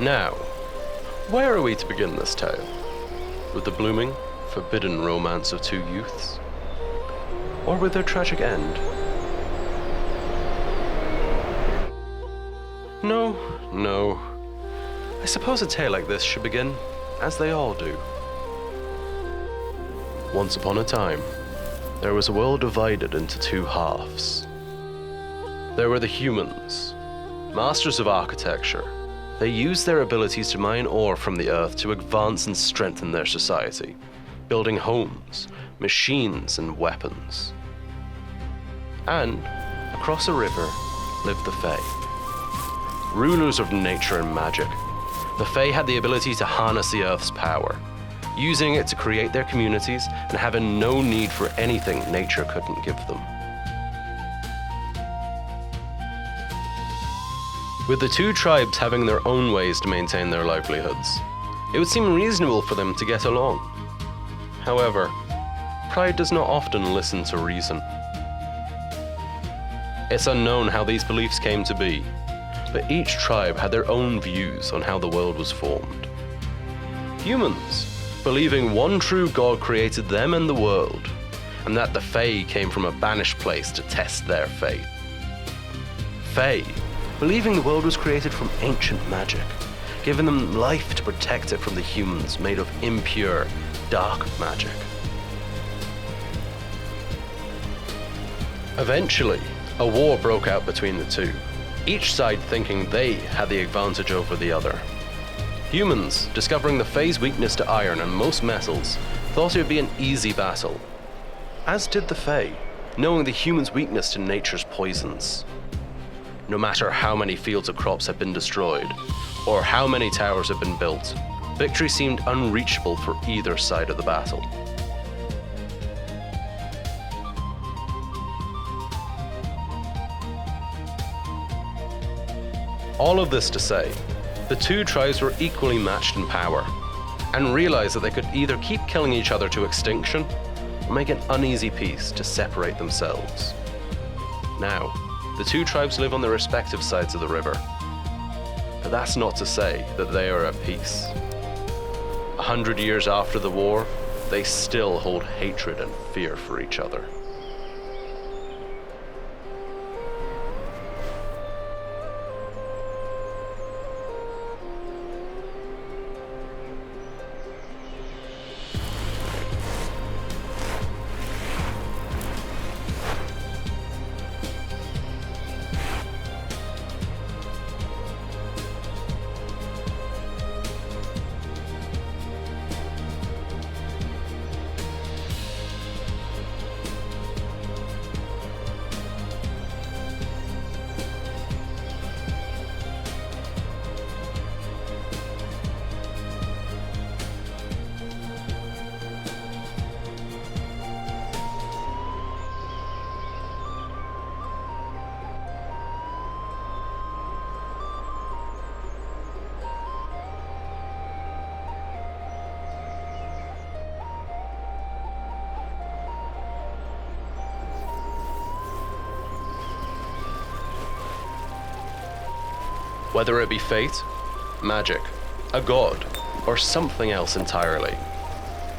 Now, where are we to begin this tale? With the blooming, forbidden romance of two youths? Or with their tragic end? No. I suppose a tale like this should begin as they all do. Once upon a time, there was a world divided into two halves. There were the humans, masters of architecture. They used their abilities to mine ore from the earth to advance and strengthen their society, building homes, machines, and weapons. And across a river lived the Fae, rulers of nature and magic. The Fae had the ability to harness the earth's power, using it to create their communities and having no need for anything nature couldn't give them. With the two tribes having their own ways to maintain their livelihoods, it would seem reasonable for them to get along. However, pride does not often listen to reason. It's unknown how these beliefs came to be, but each tribe had their own views on how the world was formed. Humans, believing one true God created them and the world, and that the Fae came from a banished place to test their faith. Fae, believing the world was created from ancient magic, giving them life to protect it from the humans made of impure, dark magic. Eventually, a war broke out between the two, each side thinking they had the advantage over the other. Humans, discovering the Fae's weakness to iron and most metals, thought it would be an easy battle, as did the Fae, knowing the humans' weakness to nature's poisons. No matter how many fields of crops had been destroyed, or how many towers had been built, victory seemed unreachable for either side of the battle. All of this to say, the two tribes were equally matched in power, and realized that they could either keep killing each other to extinction, or make an uneasy peace to separate themselves. Now, the two tribes live on their respective sides of the river, but that's not to say that they are at peace. 100 years after the war, they still hold hatred and fear for each other. Whether it be fate, magic, a god, or something else entirely,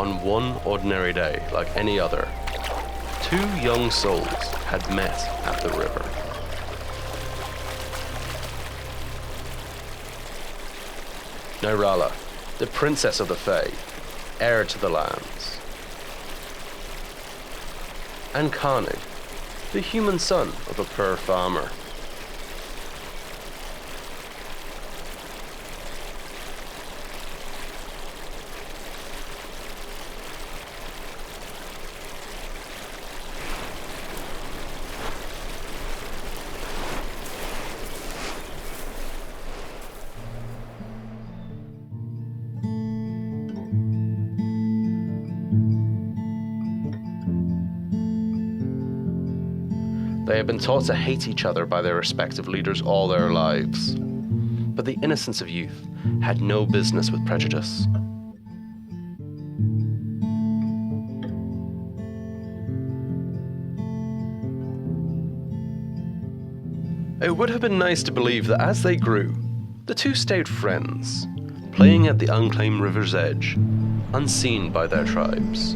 on one ordinary day like any other, two young souls had met at the river. Nirala, the princess of the Fae, heir to the lands, and Kani, the human son of a poor farmer. They had been taught to hate each other by their respective leaders all their lives, but the innocence of youth had no business with prejudice. It would have been nice to believe that as they grew, The two stayed friends, playing at the unclaimed river's edge, unseen by their tribes.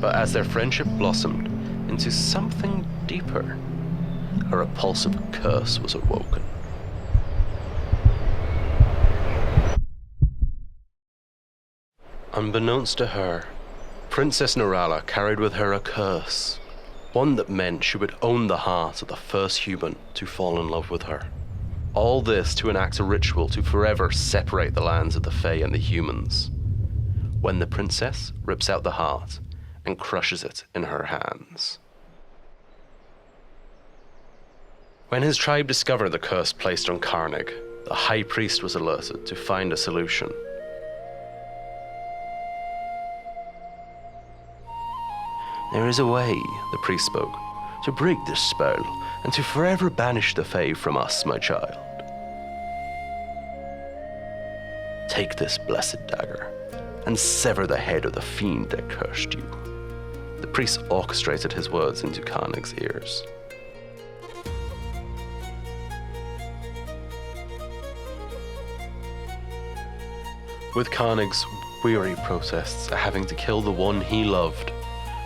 But as their friendship blossomed into something deeper, a repulsive curse was awoken. Unbeknownst to her, Princess Nirala carried with her a curse, one that meant she would own the heart of the first human to fall in love with her. All this to enact a ritual to forever separate the lands of the Fae and the humans, when the princess rips out the heart and crushes it in her hands. When his tribe discovered the curse placed on Carnig, the high priest was alerted to find a solution. There is a way, the priest spoke, to break this spell and to forever banish the Fae from us, my child. Take this blessed dagger and sever the head of the fiend that cursed you. The priest orchestrated his words into Carnig's ears. With Carnig's weary protests at having to kill the one he loved,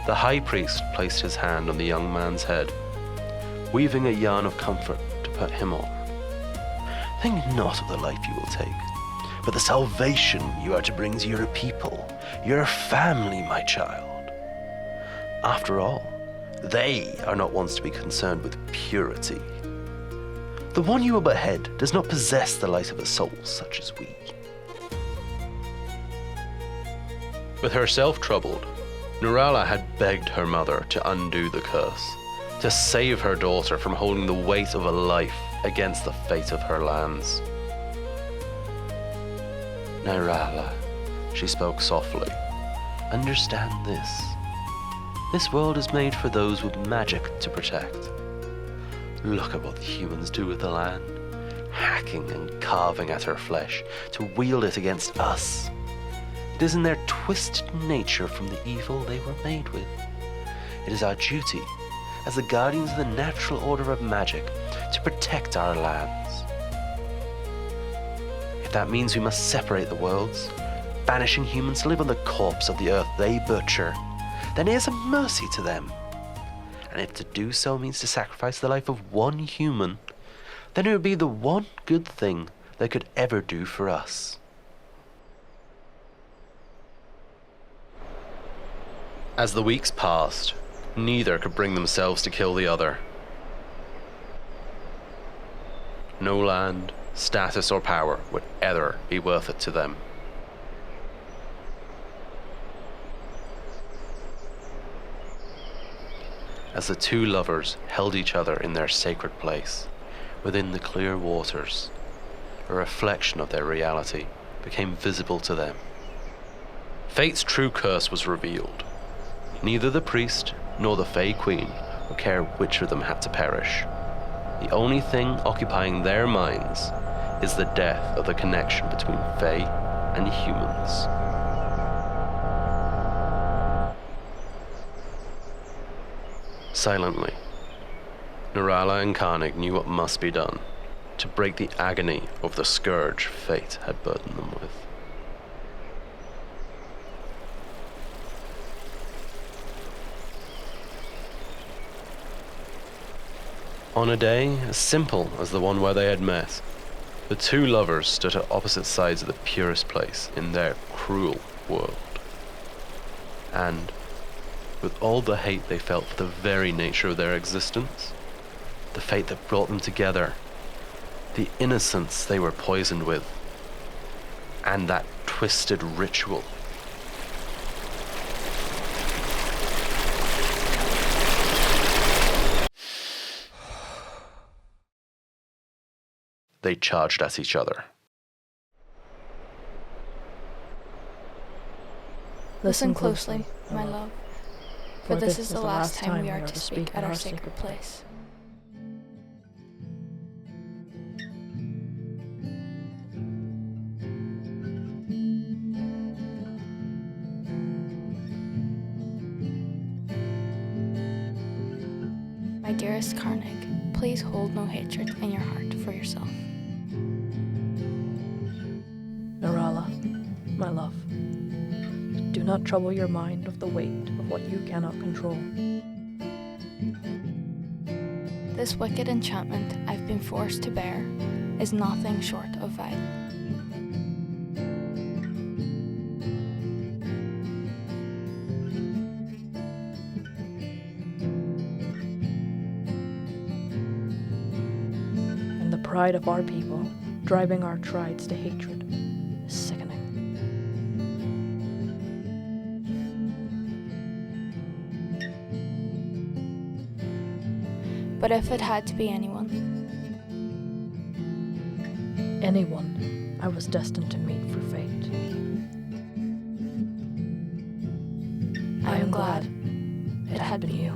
the high priest placed his hand on the young man's head, weaving a yarn of comfort to put him on. Think not of the life you will take, but the salvation you are to bring to your people, your family, my child. After all, they are not ones to be concerned with purity. The one you will behead does not possess the light of a soul such as we. With herself troubled, Nirala had begged her mother to undo the curse, to save her daughter from holding the weight of a life against the fate of her lands. Nirala, she spoke softly, understand this. This world is made for those with magic to protect. Look at what the humans do with the land, hacking and carving at her flesh to wield it against us. It is in their twisted nature from the evil they were made with. It is our duty, as the guardians of the natural order of magic, to protect our lands. If that means we must separate the worlds, banishing humans to live on the corpse of the earth they butcher, then it is a mercy to them. And if to do so means to sacrifice the life of one human, then it would be the one good thing they could ever do for us. As the weeks passed, neither could bring themselves to kill the other. No land, status, or power would ever be worth it to them. As the two lovers held each other in their sacred place, within the clear waters, a reflection of their reality became visible to them. Fate's true curse was revealed. Neither the priest nor the Fae Queen would care which of them had to perish. The only thing occupying their minds is the death of the connection between Fae and humans. Silently, Nirala and Carnig knew what must be done to break the agony of the scourge fate had burdened them with. On a day as simple as the one where they had met, the two lovers stood at opposite sides of the purest place in their cruel world. And, with all the hate they felt for the very nature of their existence, the fate that brought them together, the innocence they were poisoned with, and that twisted ritual, they charged at each other. Listen closely, my love, for this is the last time we are to speak at our sacred place. My dearest Carnig, please hold no hatred in your heart for yourself. My love, do not trouble your mind with the weight of what you cannot control. This wicked enchantment I've been forced to bear is nothing short of vile. And the pride of our people, driving our tribes to hatred, is sickening. But if it had to be anyone, I was destined to meet for fate. I am glad it had been you.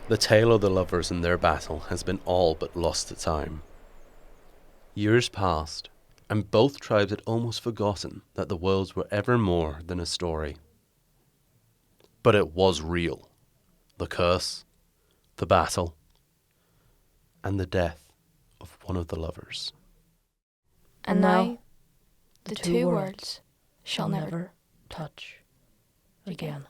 The tale of the lovers and their battle has been all but lost to time. Years passed, and both tribes had almost forgotten that the worlds were ever more than a story. But it was real. The curse, the battle, and the death of one of the lovers. And now, the two words shall never touch again.